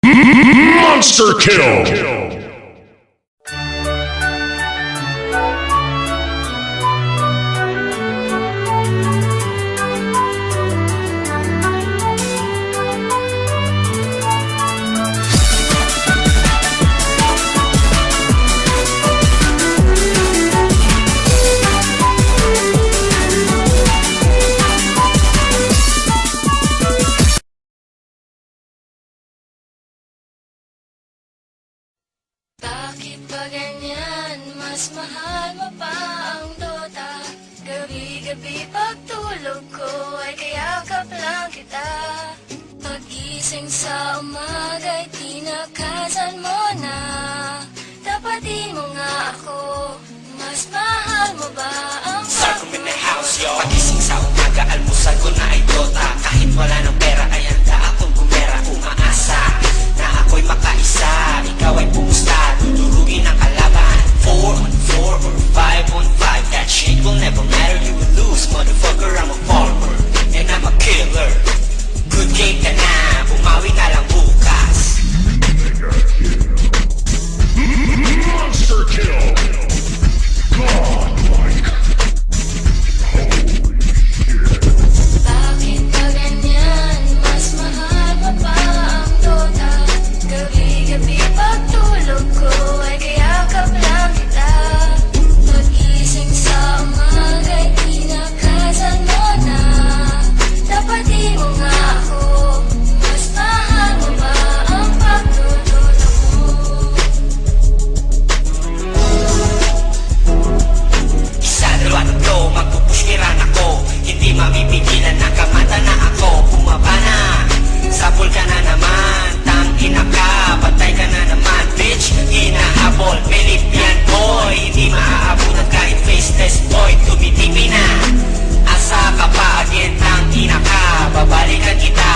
Monster kill! Bakit ba ganyan? Mas mahal mo pa ang Dota. Gabi-gabi pagtulog ko ay kayakap lang kita. Pag-gising sa umaga'y tinakasan mo na. Tapatin mo nga ako. Mas mahal mo ba ang Sarkong in the house, yo. Pag-gising sa umaga, almusal ko na ay Dota. Kahit wala ng pera, ay handa akong bumera. Umaasa na ako'y makaisa. Ikaw ay pumusta, dudurugin ang kalaban. 4 on 4 or 5 on 5, that shit will never matter. You will lose, motherfucker, I'm a farmer and I'm a killer. Good game ka na, bumawi na lang bukas. Monster kill! Godlike! Holy shit! Bakit ba ganyan? Mas mahal mo pa ang Dota. Gabi-gabi pagtulog ko ay kayakap lang kita. Pag-gising sa umaga'y tinakasan mo na. Tapatin mo nga ako. Mas mahal mo ba ang pagtutulog mo? Isa, dalawa, tatlo, magpupushkiran ako. Hindi mapipigilan, nakamata na ako. Bumaba na, sabol ka na naman. Tangina ka, patay ka na naman. Bitch, hinahabol, Philipian boy. Hindi maaabutan kahit faceless boy. Tumitipi na, asa ka pa again. Tangina ka, babalikan kita.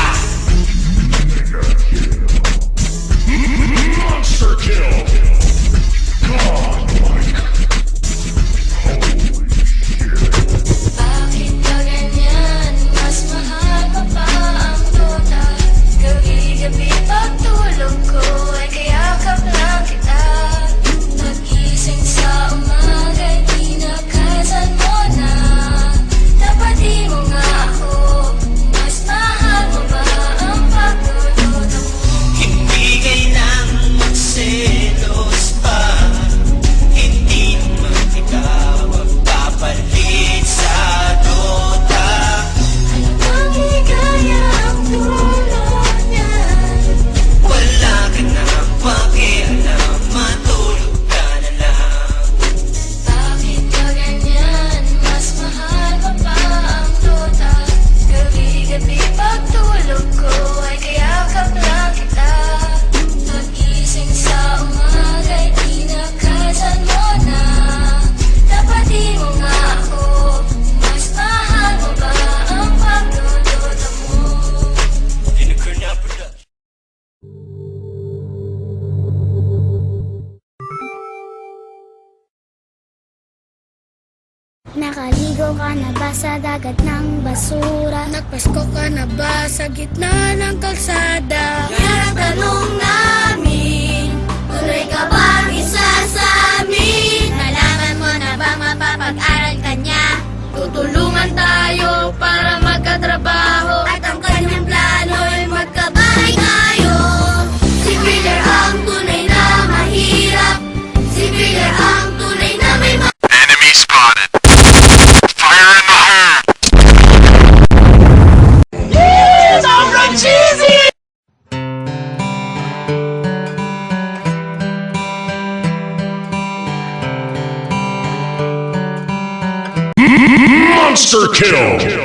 Monster kill! Godlike! Holy shit! Bakit ba ganyan? Mas mahal mo pa ang Dota. Gabi-gabi pagtulog ko ay kayakap lang kita. Pag-gising sa umaga'y tinakasan mo na. Tapatin mo nga ako. Mas mahal mo ba ang pagtutulog mo? Hindi kailangan magselos pa. Hindi naman ikaw magpapalit sa Dota. Ano bang higaya ang tulad niyan? Wala ka na pakialam, matulog ka na lang. Bakit ba ganyan? Mas mahal mo pa ang Dota. Gabi-gabi pagtulog ko ay kayakap lang kita. Pag-gising sa umaga'y tinakasan mo na. Tapatin mo nga ako. Mas mahal mo ba ang pagtutulog mo? Tinagır na production. Nakaligo ka na ba sa dagat ng basura? Nagpasko ka na ba sa gitna ng kalsada? Yan ang tanong namin. Tuloy ka bang isa sa amin? Nalaman mo na ba mapapag-aral ka niya? Tutulungan tayo para magkatrabaho. At ang kanyang plano ay magkabahay tayo. Si Wheeler ang tunay na mahirap. Si Wheeler ang tunay na may Enemy spotted! Fire in the hole! Monster kill!